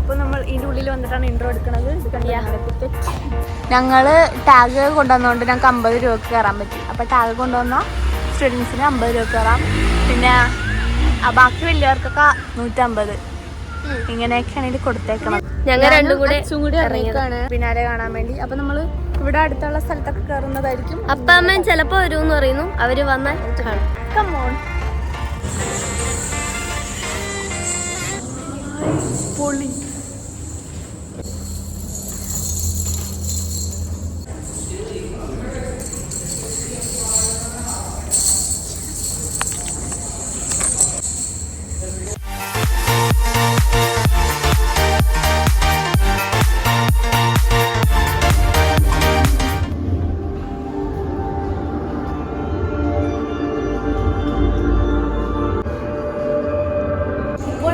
അപ്പോൾ നമ്മൾ ഇതിൻ്റെ ഉള്ളിൽ വന്നിട്ടാണ് ഇൻട്രോ എടുക്കുന്നത്. ഞങ്ങൾ ടാഗ് കൊണ്ടുവന്നതുകൊണ്ട് ഞങ്ങൾക്ക് 50 രൂപക്ക് കയറാൻ പറ്റി. അപ്പോൾ ടാഗ് കൊണ്ടുവന്ന സ്റ്റുഡൻസിന് 50 രൂപ കയറാം. പിന്നെ ബാക്കി വലിയവർക്കൊക്കെ 150. ഇങ്ങനെയൊക്കെയാണ് ഇത് കൊടുത്തേക്കണം. ഞങ്ങൾ രണ്ടും കൂടെ ഇറങ്ങിയതാണ് പിന്നാലെ കാണാൻ വേണ്ടി. അപ്പൊ നമ്മള് ഇവിടെ അടുത്തുള്ള സ്ഥലത്തൊക്കെ കയറുന്നതായിരിക്കും. അപ്പാമ്മൻ ചിലപ്പോ വരുമെന്ന് പറയുന്നു. അവര് വന്നാൽ കാണാം. Come on. പൊളി.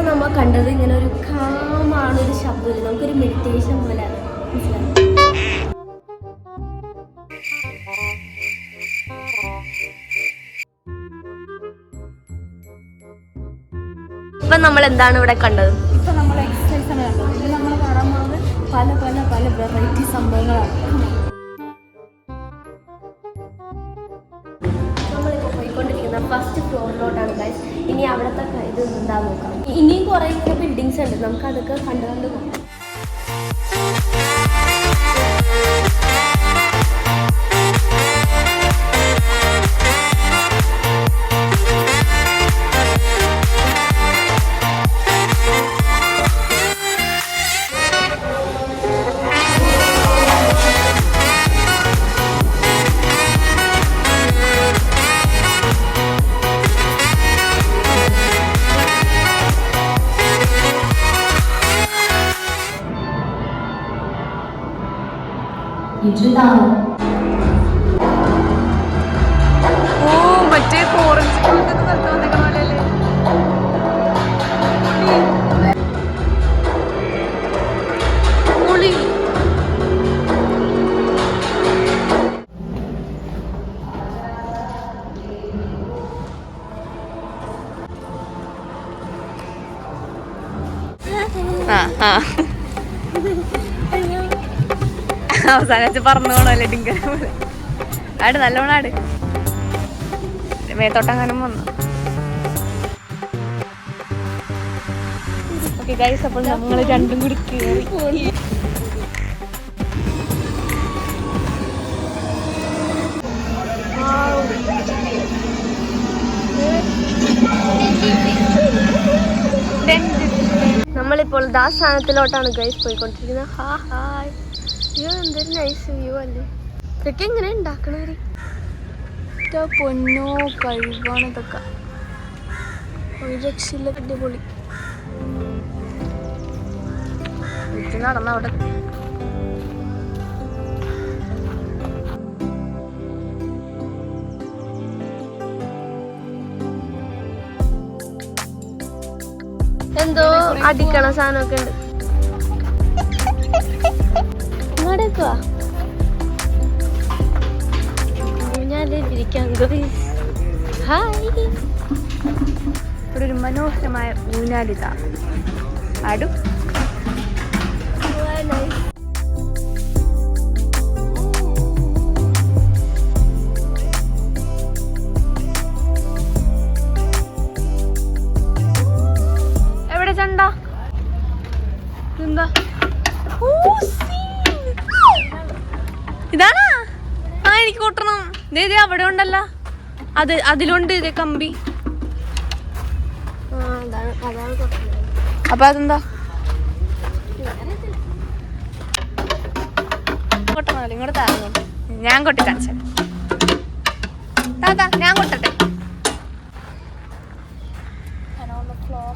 നമ്മൾ കണ്ടത് ഇങ്ങനെ ഒരു കാമാണ് ഒരു ശബ്ദമില്ല, നമുക്കൊരു മെഡിറ്റേഷൻ പോലെ. ഇപ്പൊ നമ്മൾ എന്താണ് ഇവിടെ കണ്ടത്? ഇപ്പൊ നമ്മൾ എക്സസൈസ് ആണ് കണ്ടത്. ഇനി നമ്മൾ കാണാൻ പോകുന്നത് പല പല പല വെറൈറ്റി സംഭവങ്ങളാണ്. ഫസ്റ്റ് ഫ്ലോറിലോട്ടാണ് ഗൈസ്. ഇനി അവിടുത്തെ ഇത് എന്താ നോക്കാം. ഇനിയും കുറെ ഇങ്ങനെ ബിൽഡിങ്സ് ഉണ്ട്, നമുക്ക് അതൊക്കെ കണ്ടു നോക്കാം. മറ്റേ ഫോറൻസിക് പോലെ അവസാനം വെച്ച് പറഞ്ഞു പോണല്ലേ ഡിങ്കര പോലെ. ആട് നല്ലോണം ആട്. മേത്തോട്ടങ്ങാനും വന്നു. ഓക്കെ ഗൈസ്, അപ്പോൾ നമ്മൾ രണ്ടും കൂടി കയറി. നമ്മളിപ്പോൾ ദാസ്ഥാനത്തിലോട്ടാണ് ഗൈസ് പോയിക്കൊണ്ടിരിക്കുന്നത്. ഹായ്, എന്തൊരു നൈസ് വ്യൂ അല്ലേ. ഇതൊക്കെ എങ്ങനെ ഉണ്ടാക്കണവര്? പൊന്നോ കഴിവാണ് ഇതൊക്കെ. ഒരു രക്ഷയില്ല. അടിപൊളി. ഇത് നടന്ന അവിടെ എന്തോ അടിക്കണ സാധനമൊക്കെ ഉണ്ട്. ഇങ്ങോട്ടേക്കുവാ ഞാനിരിക്കാം. ഹായ്, ഇവിടെ ഒരു മനോഹരമായ ഊഞ്ഞാലിത. ആടും എവിടെ ചണ്ട? എന്താ ഇതാണാ? ആ, എനിക്ക് കൊട്ടണം. ഇതേ അവിടെ ഉണ്ടല്ലോ. അതിലുണ്ട് ഇതേ കമ്പി. അപ്പൊ അതെന്താ കൊട്ടണല്ലോ? ഇങ്ങോട്ട് താങ്ങോട്ട് ഞാൻ കൊട്ടി കാണിച്ചേ. ഞാൻ കൊട്ടട്ടെ.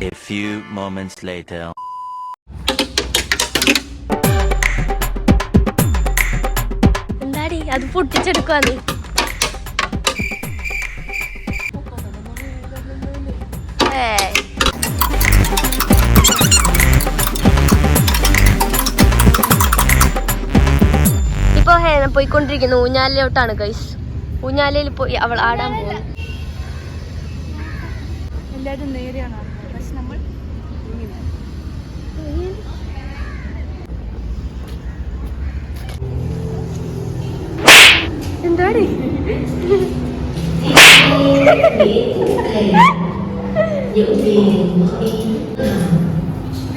A few moments later. എന്താടി അത് പൊട്ടിച്ചെടുക്കുവാന്ന്? ഇപ്പൊ പോയിക്കൊണ്ടിരിക്കുന്നു ഊഞ്ഞാലിലോട്ടാണ് ഗൈസ്. ഊഞ്ഞാലയിൽ പോയി അവൾ ആടാൻ പോകുന്നു. എല്ലാവരും നേരെയാണ്, പക്ഷെ നമ്മൾ എന്താടി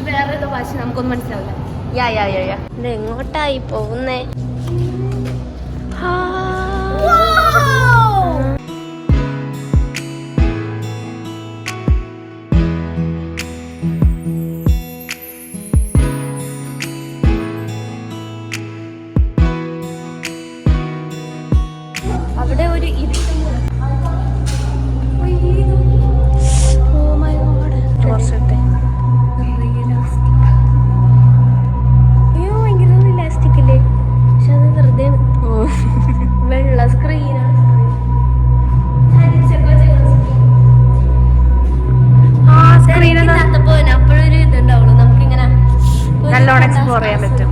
വേറെ ഏതോ ഭാഷ നമുക്കൊന്നും മനസ്സിലാവില്ല. ഇത് എങ്ങോട്ടായി പോകുന്നേ? അവിടെ ഒരു ഭയങ്കര ഇലാസ്റ്റിക് അല്ലേ? പക്ഷെ അത് വെറുതെ വെള്ള സ്ക്രീനാണ്. അപ്പോഴൊരു ഇതുണ്ടാവുള്ളൂ നമുക്കിങ്ങനെ നല്ലോണം എക്സ്പ്ലോർ ചെയ്യാൻ പറ്റും.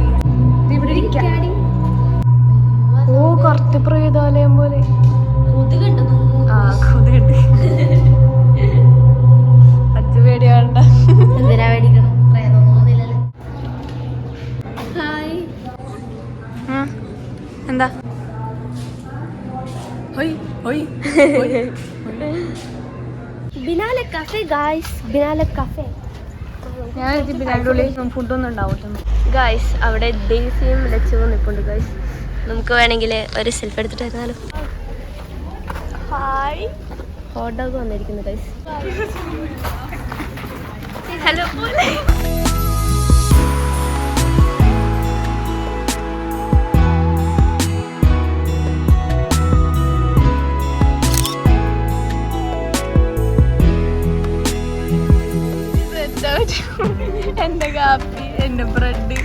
ഓ കുറച്ച് പ്രേതാലയം പോലെ. കൊതുകുണ്ട്. ആ കൊതുകുണ്ട്. അച്ഛൻ പേടിയാണ്ട. എന്തിനാ പേടിക്കണം? പ്രേതമൊന്നുമില്ലല്ലോ. ഹായ്. എന്താ? ഹോയ് ഹോയ്. Biennale cafe guys, biennale cafe. ഞാൻ ഇതിൻ്റെ ഉള്ളിൽ ഫുഡൊന്നും ഉണ്ടാവും ഗായ്സ്. അവിടെ ഡേസിയും ലച്ചുവും നിൽപ്പുണ്ട് ഗായ്സ്. നമുക്ക് വേണമെങ്കിൽ ഒരു സെൽഫി എടുത്തിട്ട് വരുന്നാലോ? ഹായ്. ഹോട്ട് ഡോഗ് വന്നിരിക്കുന്നു ഗായ്സ്. ഹലോ പോലെ. എന്റെ കാപ്പി, എന്റെ ബ്രെഡ്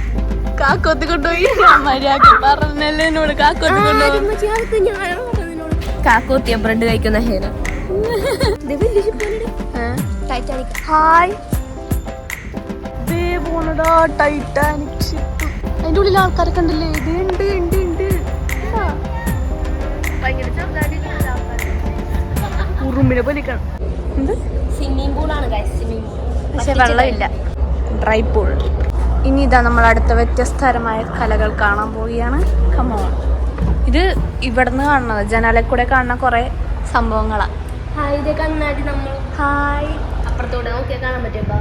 കാക്കോത്ത് കൊണ്ടുപോയി. മര്യാദ പറഞ്ഞല്ലേ എന്നോട് കാക്കോത്ത് കൊണ്ടുപോയി. കാക്കോത്തിയ ബ്രെഡ് കഴിക്കുന്ന ഹേന. ഹായ്. പോണടാ ടൈറ്റാനിക് ഷിപ്പ്. അതിന്റെ ഉള്ളിൽ ആൾക്കാരൊക്കെ ഉണ്ടല്ലേ? ഇത് ഉണ്ട് ഉണ്ട് ഉണ്ട്. ഉറുമ്പിനെ പോലിക്കണം. എന്ത് സ്വിമ്മിംഗ് പൂളാണ് ഗൈസ്, സ്വിമ്മിംഗ് പൂൾ. പക്ഷെ വെള്ളമില്ല, ഡ്രൈ പൂൾ. ഇനി ഇതാ നമ്മൾ അടുത്ത വ്യത്യസ്തരമായ കലകൾ കാണാൻ പോവുകയാണ്. കമോൺ. ഇത് ഇവിടുന്ന് കാണുന്നത് ജനാലയിൽ കൂടെ കാണുന്ന കുറെ സംഭവങ്ങളാണ്. ഹായ്. ഇത് കണ്ണാടി. നമ്മൾ ഹായ്. അപ്പുറത്തോടെ നോക്കിയാൽ കാണാൻ പറ്റുമ്പോ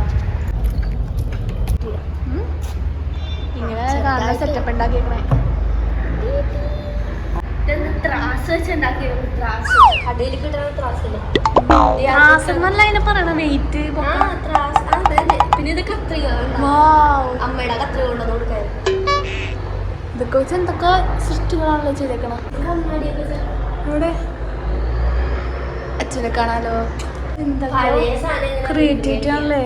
ഇങ്ങനെ കാണാൻ സെറ്റപ്പ് ഉണ്ടാക്കിയേക്കണേ. ത്രാസ് വെച്ചുണ്ടാക്കിയ ത്രാസ്. കടയിൽ കിട്ടുന്ന ത്രാസില്ലേ? എന്നല്ല അതിനെ പറയണ വെയിറ്റ്. പിന്നെ ഇത് കത്രിക. അമ്മയുടെ കത്രിക കൊണ്ടുവന്ന് കൊടുക്കാൻ. ഇതൊക്കെ വെച്ച് എന്തൊക്കെ സൃഷ്ടികളാണല്ലോ ചെയ്തേക്കണം. ഇവിടെ അച്ഛനെ കാണാലോ. ക്രിയേറ്റിവിറ്റി ആണല്ലേ.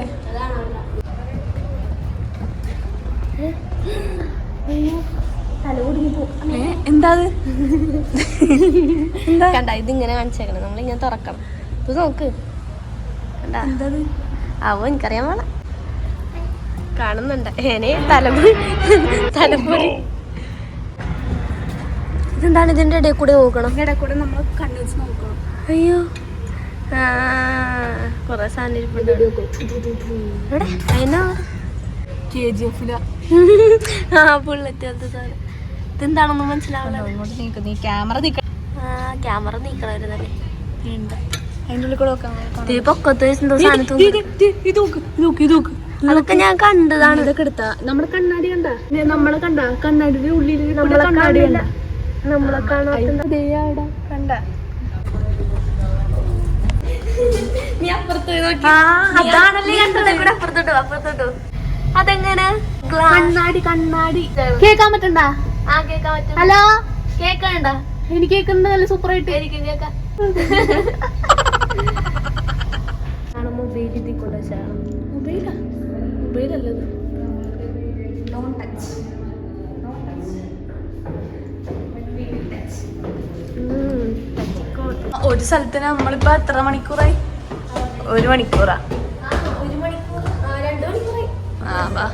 എന്താ കണ്ട ഇതിങ്ങനെ കാണിച്ചേക്കണം. നമ്മളിങ്ങനെ തുറക്കണം. ഇത് നോക്ക്. കണ്ടാ എന്താ? അവ എനിക്കറിയാൻ വേണം. കാണുന്നുണ്ട് ഏനെ തലമുറി. ഇതെന്താണ്? ഇതിന്റെ ഇടയിൽ കൂടെ നോക്കണം. ഇടയിൽ കൂടെ നമ്മൾ കണ്ണു വെച്ച് നോക്കണം. അയ്യോ കൊറേ സാധനം ഇരിപ്പുണ്ട്. KGF-ല ബുള്ളറ്റ് പോലത്തെ സാധനം. ഇതെന്താണെന്ന് മനസ്സിലാവില്ല. നീ ക്യാമറ ക്യാമറ നീക്കണമായിരുന്നല്ലേ? അതിൻ്റെ ഉള്ളിൽ കൂടെ നോക്കാം. പൊക്കത്ത് എന്തോ സാധനം. അതൊക്കെ ഞാൻ കണ്ടതാണ്. ഇതൊക്കെ എടുത്താ നമ്മുടെ കണ്ണാടി കണ്ട കണ്ണാടിയുടെ ഉള്ളിൽ കണ്ണാടി കണ്ട നമ്മളെ കണ്ട. നീ അപ്പുറത്ത് അതാണല്ലേ കണ്ടത്. അപ്പുറത്തോട്ടോ. അതെങ്ങനെ? കണ്ണാടി കേക്കാൻ പറ്റണ്ട? കേക്കാൻ പറ്റും. ഹലോ, കേക്കണ്ട? എനിക്ക് കേൾക്കുന്നത് നല്ല സൂപ്പറായിട്ട്. എനിക്കും കേക്കാം. മൊബൈൽ ഇതിൽ കൊണ്ടുവച്ചാണ്. മൊബൈലല്ലത്. ഒരു സ്ഥലത്തിന് നമ്മളിപ്പോ എത്ര മണിക്കൂറായി? 1 മണിക്കൂറാ. 1 മണിക്കൂർ 2 മണിക്കൂറായി. വാ.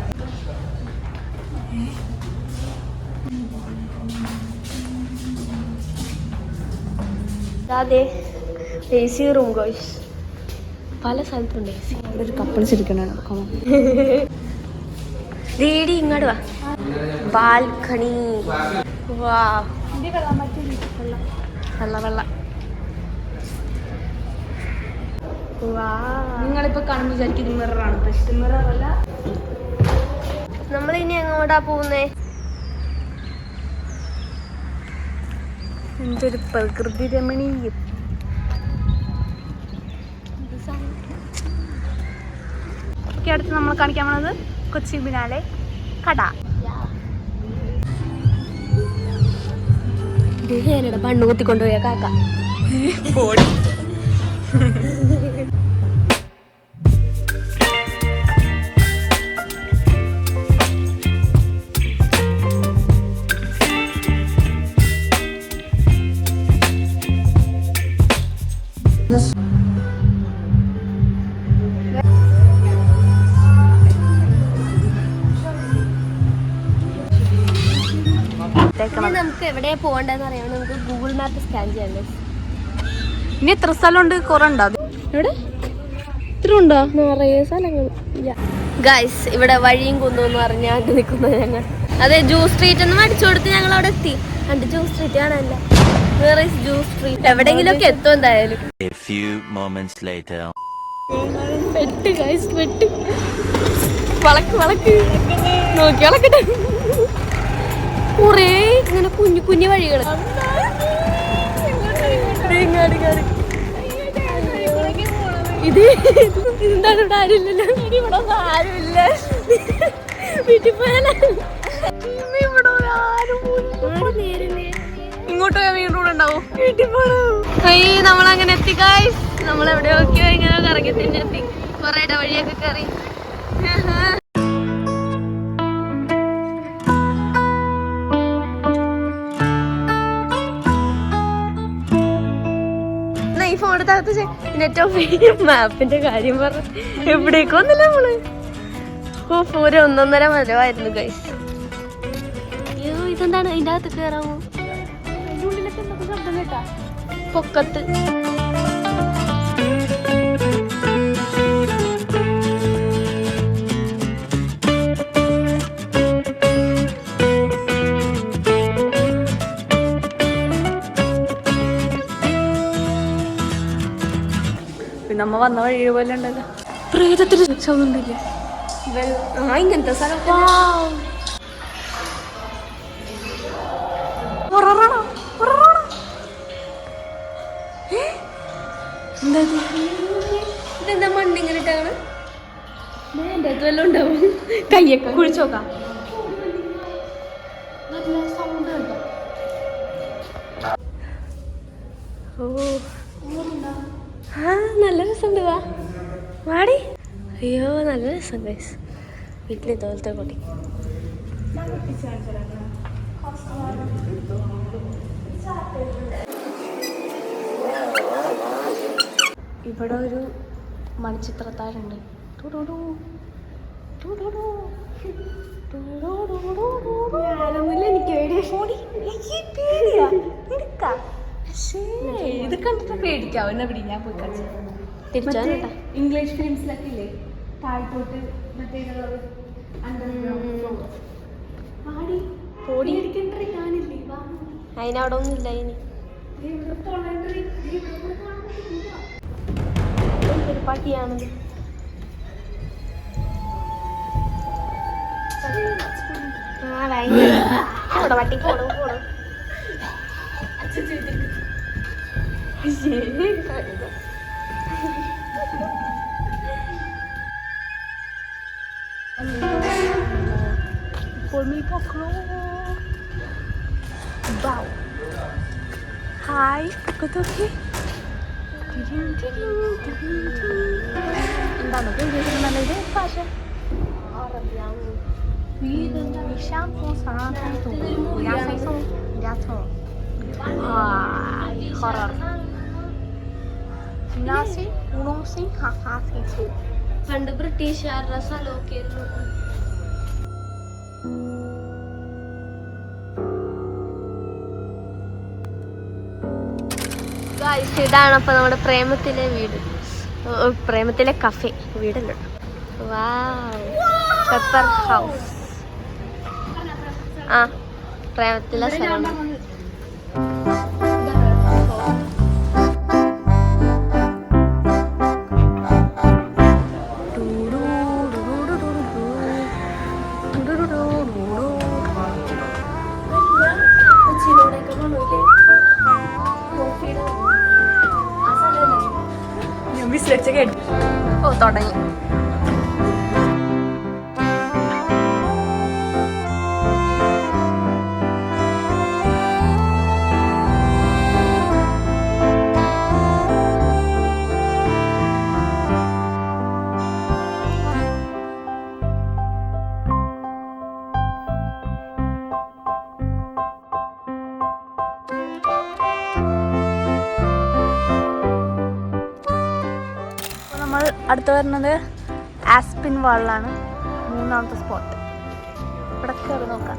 അതെ AC റൂം ഗോയ്സ്. പല സ്ഥലത്തുണ്ട് AC. ഇവിടെ ഒരു കപ്പിൾസ് ഇരിക്കണാണ്. ദേടി ഇങ്ങോട്ട് വാ. ബാൽക്കണി. വാ. വെള്ള നിങ്ങളിപ്പോ കാണുമ്പോൾ വിചാരിക്കും ഇത് മിററാണ്, പക്ഷെ മിററല്ല. നമ്മളിനി എങ്ങോട്ടാ പോകുന്നേ? എന്തൊരു പ്രകൃതി രമണീയം. അടുത്ത് നമ്മൾ കാണിക്കാൻ പോണത് കൊച്ചി ബിനാലെ കട. പണ്ണു കുത്തിക്കൊണ്ടുപോയ കാക്ക. നമുക്ക് എവിടെയാ പോകണ്ടെന്ന് അറിയാൻ നമുക്ക് ഗൂഗിൾ മാപ്പ് സ്കാൻ ചെയ്യണ്ടേ. ഇനി എത്ര സ്ഥലമുണ്ട്? കുറെ ഉണ്ടോ? ഇവിടെ ഇത്ര ഉണ്ടോ? നിറയെ സ്ഥലങ്ങൾ. ഗൈസ്, ഇവിടെ വഴിയും കുന്നോന്ന് പറഞ്ഞാൽ നിൽക്കുന്നത് ഞങ്ങൾ. അതെ, ജ്യൂസ് സ്ട്രീറ്റ് ഒന്നും അടിച്ചു കൊടുത്ത് ഞങ്ങൾ അവിടെ എത്തി. കണ്ട് ജ്യൂസ് സ്ട്രീറ്റ് കാണാനല്ല, വേറെ ജ്യൂസ് സ്ട്രീറ്റ്. എവിടെയെങ്കിലും ഒക്കെ എത്തും എന്തായാലും. A few moments later. പെട്ട് ഗൈസ്, പെട്ട്. വളക്ക് വളക്ക് നോക്കി വളക്കട്ടെ. കുറേ ഇങ്ങനെ കുഞ്ഞു കുഞ്ഞു വഴികൾ. ഇത് എന്താണ് ഇവിടെ ആരുമില്ലല്ലോ? ഇവിടെ ആരുമില്ല. വീട്ടിൽ പോയാലോ? ഇങ്ങോട്ട് പോയാൽ വീണ്ടും കൂടെ ഉണ്ടാവും. വീട്ടിൽ പോണോ? നമ്മളങ്ങനെ എത്തി ഗൈസ്. നമ്മളെവിടെയൊക്കെയോ ഇങ്ങനെ കറങ്ങി തിന്നെത്തി. കുറെ ഇടവഴിയൊക്കെ കയറി. ഈ ഫോൺ എടുത്ത് നെറ്റ് ഓഫ് ചെയ്യും. മാപ്പിന്റെ കാര്യം പറഞ്ഞ എവിടേക്ക് വന്നില്ല നമ്മള്. ഒരു 1.5 മരമായിരുന്നു ഗൈസ്. അയ്യോ, ഇതെന്താണ് ഇതിന്റെ അകത്ത് കയറാമോ? അതിന്റെ ഉള്ളിലൊക്കെ എന്തൊക്കെ ശബ്ദം കേട്ടാ? പൊക്കത്ത്. നമ്മ വന്ന വഴി പോലെ ഉണ്ടല്ലോ. പ്രേതത്തിന് ശബ്ദമില്ലേ? ഇങ്ങനത്തെ സ്ഥലം ഇതെന്താ മണ്ണിങ്ങനെ ഇട്ടാണ്? എന്റെ അത് വല്ലതും ഉണ്ടാവും. കയ്യൊക്കെ കുഴിച്ചോക്കാം. നല്ല രസമുണ്ട്. വാടി. അയ്യോ, നല്ല രസം ഗൈസ്. വീട്ടിൽ ഇതുപോലത്തെ കൊട്ടി. ഇവിടെ ഒരു മണിച്ചിത്രത്താഴുണ്ട്. ഇത് കണ്ടിട്ട് പേടിക്കാവോ? എന്നെ പിടി, ഞാൻ പോയി കളിച്ചു. ഇംഗ്ലീഷ് ഫിലിംസിലൊക്കെ ഇല്ലേ താഴ്ത്തോട്ട് മറ്റേ അതിനവിടെ ഒന്നും ഇല്ല. ഇനി പട്ടിയാണത്. പട്ടി പോടും പോടും. ഹായ്, എന്താണ് നല്ല ഇത് ഭാഷ? പണ്ട് ബ്രിട്ടീഷുകാരുടെ സ്ഥലമൊക്കെ ആയിരുന്നു. ഇതാണ് അപ്പൊ നമ്മുടെ പ്രേമത്തിലെ വീട്, പ്രേമത്തിലെ കഫേ. വീടല്ലോ. Pepper house. പ്രേമത്തിലെ സ്ഥലമാണ്. വിസിലടിച്ച കേട്ടു. ഓ തുടങ്ങി. നമ്മൾ അടുത്ത് വരുന്നത് ആസ്പിൻ വാളിലാണ്, 3ാമത്തെ സ്പോട്ട്. ഇവിടെ കയറി നോക്കാം.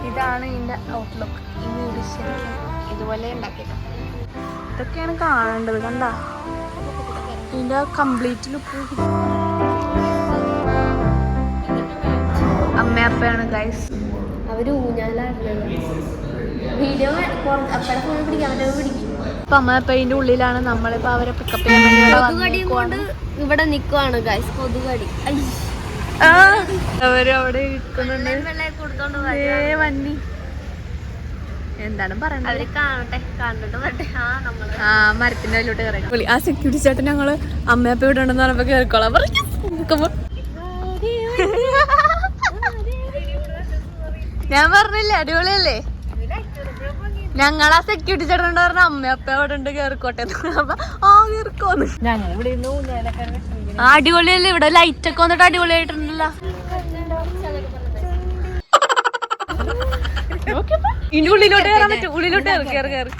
ഇതാണ് ഇതിന്റെ ഔട്ട്ലുക്ക്. ഈ വീട് ശരിക്കും ഇതുപോലെ ഉണ്ടാക്കിയത്. ഇതൊക്കെയാണ് കാണേണ്ടത്. കണ്ടാ ഇതിന്റെ കംപ്ലീറ്റ് ലുക്ക്. അമ്മയപ്പയാണ് ഗൈസ്. അവര് വീഡിയോ ഇപ്പൊ അമ്മയപ്പ ഇതിന്റെ ഉള്ളിലാണ്. നമ്മളിപ്പോ അവരെ പിക്കപ്പ് ചെയ്യാൻ വേണ്ടി കൊണ്ട് ഇവിടെ നിക്കുവാണ് ഗൈസ്. കൊതുകടി അവരവിടെ ഇരിക്കുന്നുണ്ട്. വണ്ടി എന്താണ് പറയണത്? അവര് കാണട്ടെ, കണ്ടിട്ട് വരട്ടെ. ആ മരത്തിന്റെ അതിലോട്ട് കയറി. ആ സെക്യൂരിറ്റി ചേട്ടൻ ഞങ്ങള് അമ്മയപ്പ ഇവിടെ ഉണ്ടെന്ന് പറഞ്ഞപ്പോ കേറിക്കോളാം പറഞ്ഞു. ഞാൻ പറഞ്ഞില്ലേ അടിപൊളിയല്ലേ? ഞങ്ങളാ സെക്യൂരിറ്റി ചേട്ടൻ പറഞ്ഞ അമ്മയപ്പ അവിടെ ഉണ്ട് കേറിക്കോട്ടെ. ആ കേറിക്കോന്ന്. അടിപൊളിയല്ലേ? ഇവിടെ ലൈറ്റ് ഒക്കെ വന്നിട്ട് അടിപൊളിയായിട്ടുണ്ടല്ലോ. ഇതിന്റെ ഉള്ളിലോട്ട് കയറാൻ പറ്റും. ഉള്ളിലോട്ട് കയറി കയറി.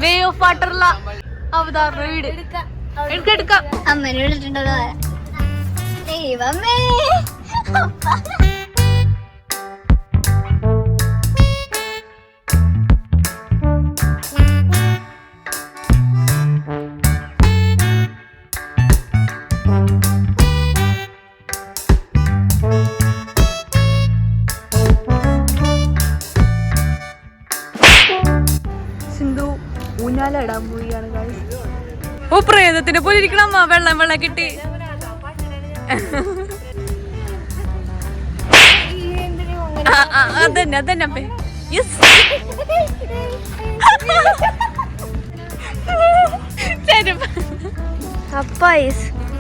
വേ ഓഫ് വാട്ടറുള്ള അവതാറിന്റെ വീട് എടുക്കാം. അമ്മേനെ വിളിച്ചിട്ടുണ്ടല്ലോ. ദൈവമേ സിന്ധു ഊഞ്ഞാല ഇടാൻ പോവുകയാണ് ഗൈസ്. ഓ പ്രേതത്തിനെ പോലെ ഇരിക്കണം. വെള്ളം കിട്ടി. അതന്നെ അപ്പേ.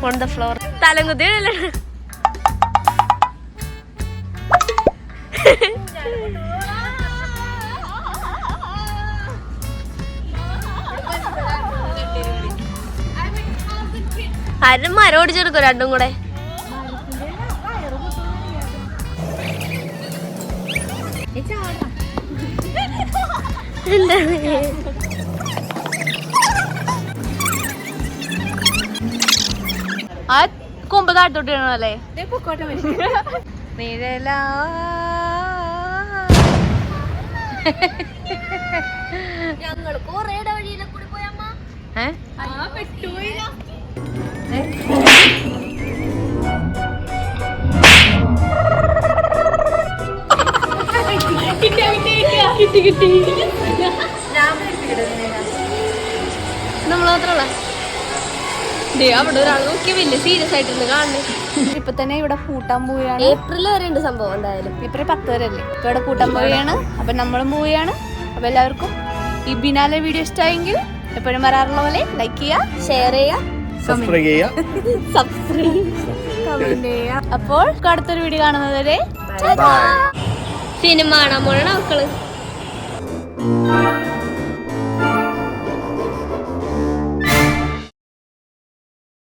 On the floor. തലങ്കുത്തി ആരും മരം ഓടിച്ചെടുക്കും രണ്ടും കൂടെ. ആ കൊമ്പ് താഴത്തോട്ട് ഇടണല്ലേ? നീരല ഞങ്ങൾ കൊറേ വഴിയിലെ കൂടി പോയമ്മ. കിട്ടി. നമ്മൾ മാത്രമല്ല അവിടെ ഒരാൾ നോക്കി വലിയ സീരിയസ് ആയിട്ടുണ്ട് കാണുന്നത്. ഇപ്പൊ തന്നെ ഇവിടെ കൂട്ടാൻ പോവുകയാണ്. ഏപ്രിൽ വരെ ഉണ്ട് സംഭവം. എന്തായാലും ഏപ്രിൽ 10 വരെ അല്ലേ? ഇപ്പൊ ഇവിടെ കൂട്ടാൻ പോവുകയാണ്. അപ്പൊ നമ്മളും പോവുകയാണ്. അപ്പൊ എല്ലാവർക്കും ഈ ബിനാലെ വീഡിയോ ഇഷ്ടമായെങ്കിൽ എപ്പോഴും വരാറുള്ള പോലെ ലൈക്ക് ചെയ്യുക, ഷെയർ ചെയ്യുക, സബ്സ്ക്രൈബ് ചെയ്യുക. കമന്റ് ചെയ്യുക. അപ്പോൾ അടുത്തൊരു വീഡിയോ കാണുന്നത് വരെ സിനിമ കാണാൻ പോണ മക്കള്.